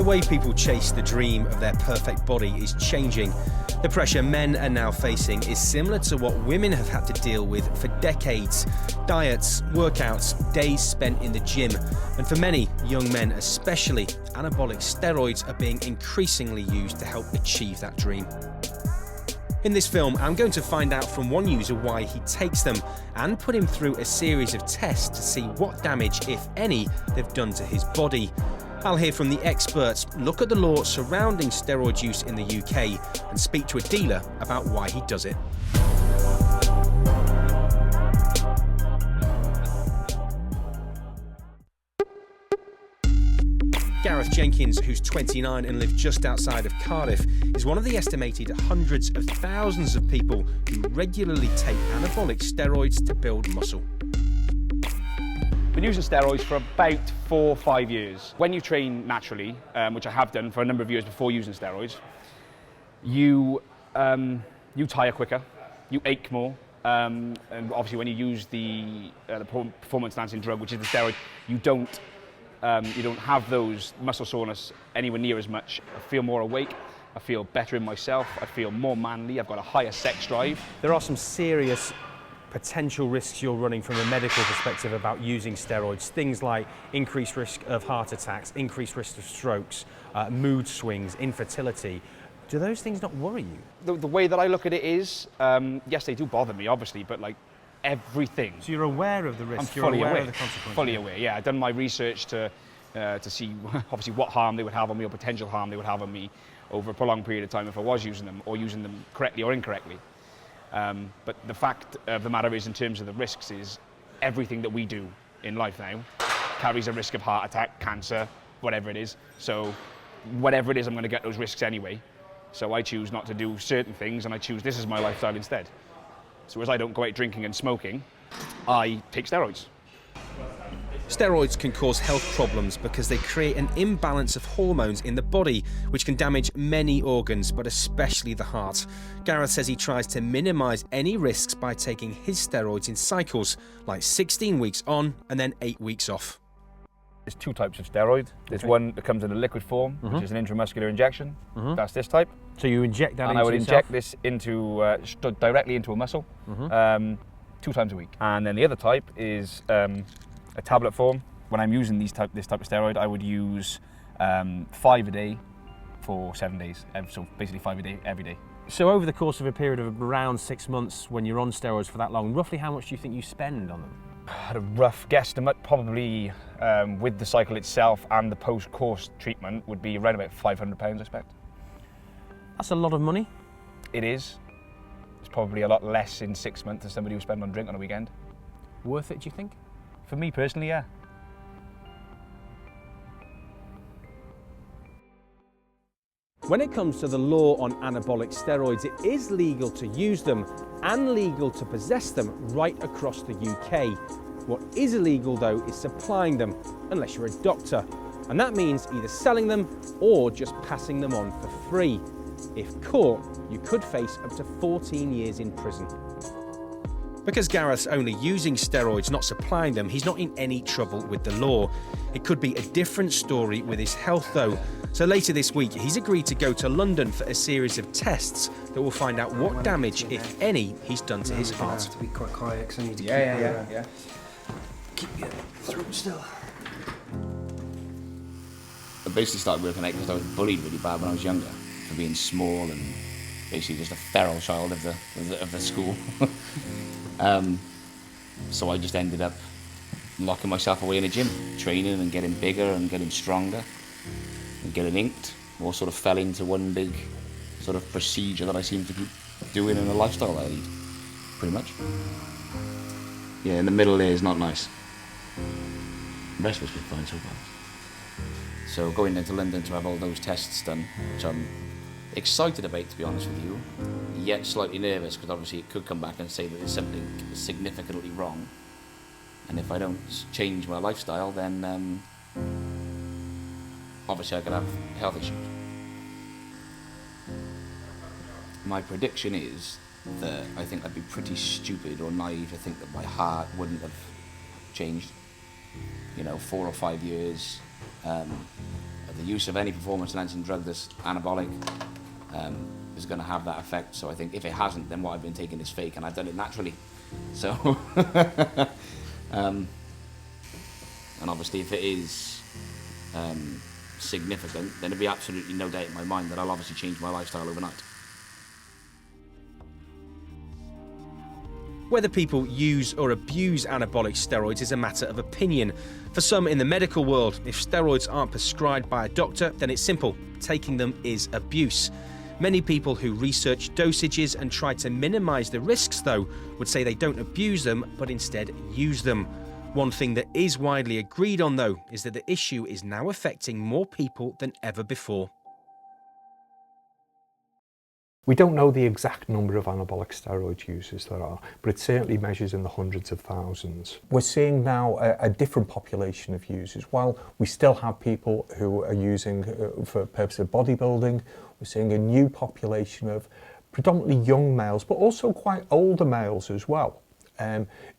The way people chase the dream of their perfect body is changing. The pressure men are now facing is similar to what women have had to deal with for decades. Diets, workouts, days spent in the gym. And for many young men especially, anabolic steroids are being increasingly used to help achieve that dream. In this film, I'm going to find out from one user why he takes them and put him through a series of tests to see what damage, if any, they've done to his body. I'll hear from the experts, look at the law surrounding steroid use in the UK, and speak to a dealer about why he does it. Gareth Jenkins, who's 29 and lives just outside of Cardiff, is one of the estimated hundreds of thousands of people who regularly take anabolic steroids to build muscle. Been using steroids for about 4 or 5 years. When you train naturally, which I have done for a number of years before using steroids, you tire quicker, you ache more, and obviously when you use the performance enhancing drug, which is the steroid, you don't have those muscle soreness anywhere near as much. I feel more awake, I feel better in myself, I feel more manly, I've got a higher sex drive. There are some serious potential risks you're running from a medical perspective about using steroids, things like increased risk of heart attacks, increased risk of strokes, mood swings, infertility. Do those things not worry you? The way that I look at it is, yes, they do bother me, obviously, but like everything. So you're aware of the risk, I'm fully aware of the consequences? Fully aware, yeah. I've done my research to see, obviously, what harm they would have on me or potential harm they would have on me over a prolonged period of time if I was using them, or using them correctly or incorrectly. But the fact of the matter is, in terms of the risks, is everything that we do in life now carries a risk of heart attack, cancer, whatever it is. So whatever it is, I'm going to get those risks anyway. So I choose not to do certain things, and I choose this is my lifestyle instead. So as I don't go out drinking and smoking, I take steroids. Steroids can cause health problems because they create an imbalance of hormones in the body, which can damage many organs, but especially the heart. Gareth says he tries to minimise any risks by taking his steroids in cycles, like 16 weeks on and then 8 weeks off. There's 2 types of steroid. There's one that comes in a liquid form, which is an intramuscular injection. That's this type. So you inject that into yourself? And I would inject this into directly into a muscle 2 times a week. And then the other type is a tablet form. When I'm using this type of steroid, I would use 5 a day for 7 days. So basically 5 a day, every day. So over the course of a period of around 6 months, when you're on steroids for that long, roughly how much do you think you spend on them? At a rough guesstimate, probably with the cycle itself and the post-course treatment, would be around about £500, I expect. That's a lot of money. It is. It's probably a lot less in 6 months than somebody who spend on drink on a weekend. Worth it, do you think? For me personally, yeah. When it comes to the law on anabolic steroids, it is legal to use them and legal to possess them right across the UK. What is illegal, though, is supplying them, unless you're a doctor. And that means either selling them or just passing them on for free. If caught, you could face up to 14 years in prison. Because Gareth's only using steroids, not supplying them, he's not in any trouble with the law. It could be a different story with his health, though. So later this week, he's agreed to go to London for a series of tests that will find out what damage, if any, he's done to his heart. I have to be quite quiet because I need to keep your throat still. I basically started working out because I was bullied really bad when I was younger for being small and basically just a feral child of the school. So I just ended up locking myself away in a gym, training and getting bigger and getting stronger and getting inked. All sort of fell into one big sort of procedure that I seem to keep doing in a lifestyle that I lead, pretty much. Yeah, in the middle there is not nice. The rest of it's been fine so far. So going into London to have all those tests done, which I'm excited about, to be honest with you, yet slightly nervous because obviously it could come back and say that there's something significantly wrong, and if I don't change my lifestyle, then obviously I could have health issues. My prediction is that I think I'd be pretty stupid or naive to think that my heart wouldn't have changed. 4 or 5 years the use of any performance-enhancing drug that's anabolic is going to have that effect. So I think if it hasn't, then what I've been taking is fake, and I've done it naturally. So, and obviously if it is significant, then there'll be absolutely no doubt in my mind that I'll obviously change my lifestyle overnight. Whether people use or abuse anabolic steroids is a matter of opinion. For some in the medical world, if steroids aren't prescribed by a doctor, then it's simple. Taking them is abuse. Many people who research dosages and try to minimise the risks, though, would say they don't abuse them, but instead use them. One thing that is widely agreed on, though, is that the issue is now affecting more people than ever before. We don't know the exact number of anabolic steroid users there are, but it certainly measures in the hundreds of thousands. We're seeing now a different population of users. While we still have people who are using for purposes of bodybuilding, we're seeing a new population of predominantly young males, but also quite older males as well,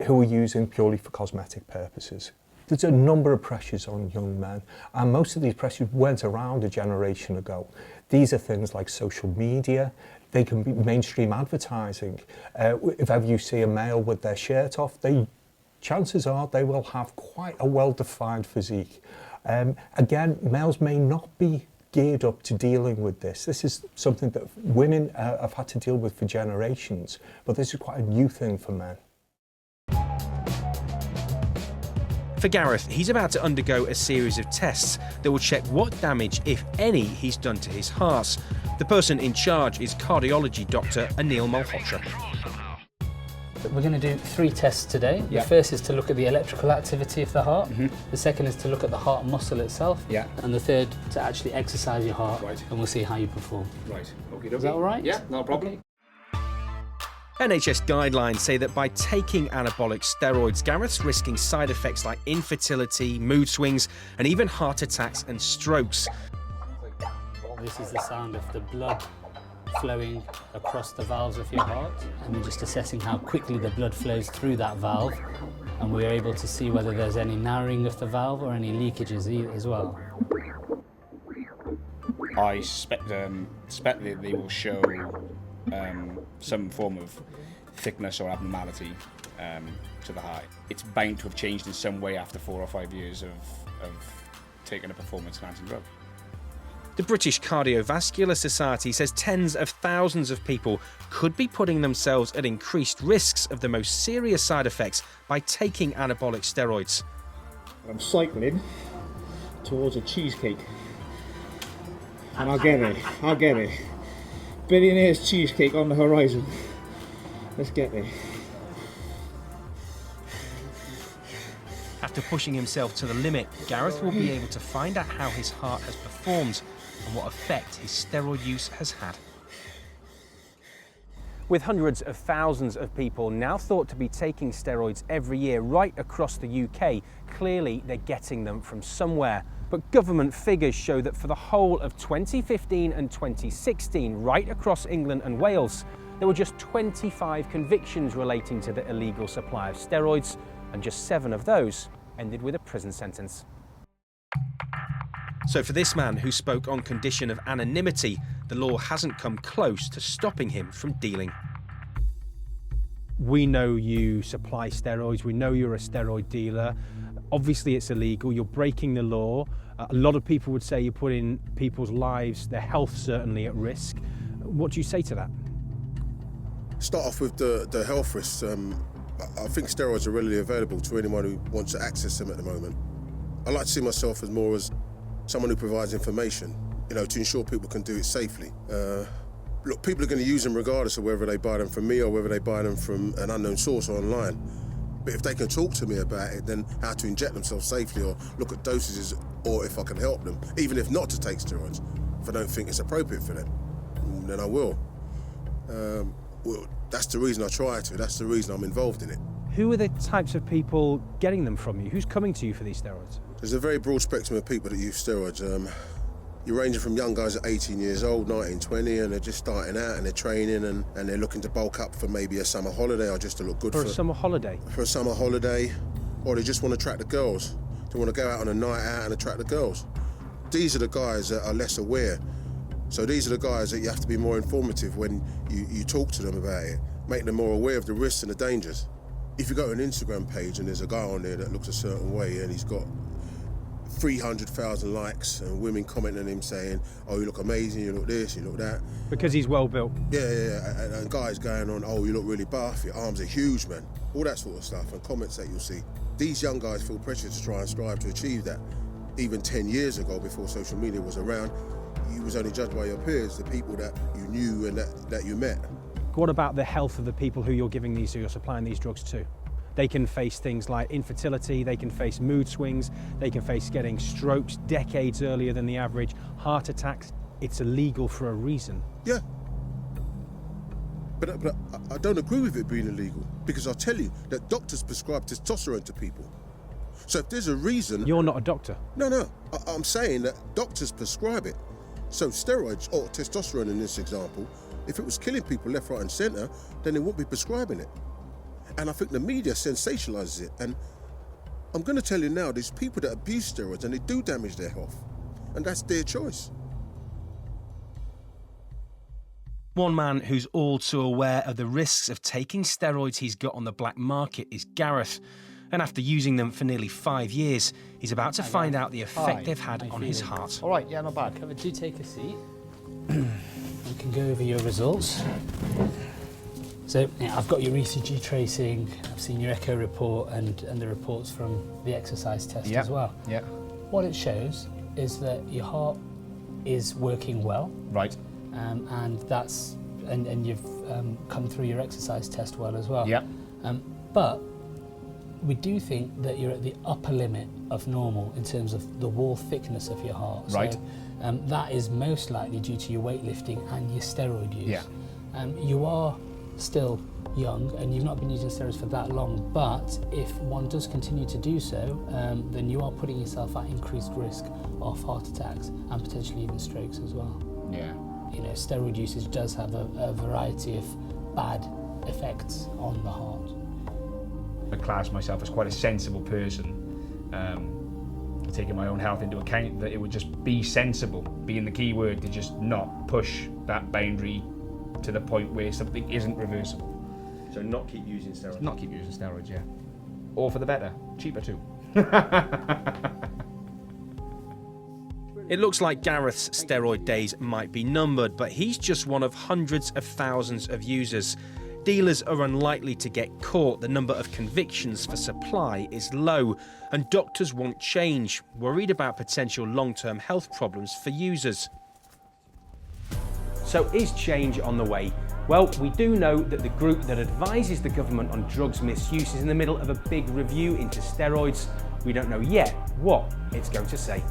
who are using purely for cosmetic purposes. There's a number of pressures on young men, and most of these pressures weren't around a generation ago. These are things like social media. They can be mainstream advertising. If ever you see a male with their shirt off, chances are they will have quite a well-defined physique. Again, males may not be geared up to dealing with this. This is something that women have had to deal with for generations, but this is quite a new thing for men. For Gareth, he's about to undergo a series of tests that will check what damage, if any, he's done to his heart. The person in charge is cardiology doctor Anil Malhotra. We're going to do 3 tests today. The first is to look at the electrical activity of the heart. The second is to look at the heart muscle itself. And the third to actually exercise your heart. And we'll see how you perform. Is that all right? Yeah, no problem. NHS guidelines say that by taking anabolic steroids, Gareth's risking side effects like infertility, mood swings, and even heart attacks and strokes. This is the sound of the blood flowing across the valves of your heart, and we're just assessing how quickly the blood flows through that valve, and we're able to see whether there's any narrowing of the valve or any leakages as well. I suspect that they will show some form of thickness or abnormality to the heart. It's bound to have changed in some way after 4 or 5 years of taking a performance-enhancing drug. The British Cardiovascular Society says tens of thousands of people could be putting themselves at increased risks of the most serious side effects by taking anabolic steroids. I'm cycling towards a cheesecake, and I'll get it. Billionaire's cheesecake on the horizon. Let's get there. After pushing himself to the limit, Gareth will be able to find out how his heart has performed and what effect his steroid use has had. With hundreds of thousands of people now thought to be taking steroids every year right across the UK, clearly they're getting them from somewhere. But government figures show that for the whole of 2015 and 2016, right across England and Wales, there were just 25 convictions relating to the illegal supply of steroids, and just 7 of those ended with a prison sentence. So for this man who spoke on condition of anonymity, the law hasn't come close to stopping him from dealing. We know you supply steroids, we know you're a steroid dealer. Obviously it's illegal, you're breaking the law. A lot of people would say you're putting people's lives, their health certainly at risk. What do you say to that? Start off with the health risks. I think steroids are readily available to anyone who wants to access them at the moment. I like to see myself as more as someone who provides information, to ensure people can do it safely. Look, people are going to use them regardless of whether they buy them from me or whether they buy them from an unknown source or online. But if they can talk to me about it, then how to inject themselves safely or look at dosages, or if I can help them, even if not to take steroids, if I don't think it's appropriate for them, then I will. Well, that's the reason I try to, that's the reason I'm involved in it. Who are the types of people getting them from you? Who's coming to you for these steroids? There's a very broad spectrum of people that use steroids. You're ranging from young guys at 18 years old, 19, 20, and they're just starting out and they're training and they're looking to bulk up for maybe a summer holiday or just to look good for a summer holiday? For a summer holiday, or they just want to attract the girls. They want to go out on a night out and attract the girls. these are the guys that are less aware. So these are the guys that you have to be more informative when you talk to them about it, make them more aware of the risks and the dangers. If you go to an Instagram page and there's a guy on there that looks a certain way and he's got 300,000 likes and women commenting on him saying, oh, you look amazing, you look this, you look that. Because he's well built. Yeah. And guys going on, oh, you look really buff, your arms are huge, man. All that sort of stuff and comments that you'll see. These young guys feel pressure to try and strive to achieve that. Even 10 years ago, before social media was around, you was only judged by your peers, the people that you knew and that you met. What about the health of the people who you're giving these, who you're supplying these drugs to? They can face things like infertility, they can face mood swings, they can face getting strokes decades earlier than the average, heart attacks. It's illegal for a reason. Yeah. But I don't agree with it being illegal, because I'll tell you that doctors prescribe testosterone to people. So if there's a reason... You're not a doctor. No. I'm saying that doctors prescribe it. So steroids, or testosterone in this example, if it was killing people left, right and centre, then they wouldn't be prescribing it. And I think the media sensationalises it. And I'm going to tell you now, there's people that abuse steroids and they do damage their health. And that's their choice. One man who's all too aware of the risks of taking steroids he's got on the black market is Gareth. And after using them for nearly 5 years, he's about to find out the effect they've had on his heart. All right, yeah, not bad. Do take a seat. We can go over your results. So yeah, I've got your ECG tracing, I've seen your echo report and the reports from the exercise test as well. Yeah. What it shows is that your heart is working well. Right. And that's and you've come through your exercise test well as well. Yeah. But we do think that you're at the upper limit of normal in terms of the wall thickness of your heart. Right. So that is most likely due to your weightlifting and your steroid use. Yeah. You are still young and you've not been using steroids for that long, but if one does continue to do so, then you are putting yourself at increased risk of heart attacks and potentially even strokes as well. Yeah. You know, steroid usage does have a variety of bad effects on the heart. I class myself as quite a sensible person, taking my own health into account, that it would just be sensible, being the key word, to just not push that boundary to the point where something isn't reversible. So not keep using steroids? Not keep using steroids, yeah. All for the better. Cheaper too. It looks like Gareth's steroid days might be numbered, but he's just one of hundreds of thousands of users. Dealers are unlikely to get caught, the number of convictions for supply is low, and doctors won't change, worried about potential long-term health problems for users. So is change on the way? Well, we do know that the group that advises the government on drugs misuse is in the middle of a big review into steroids. We don't know yet what it's going to say.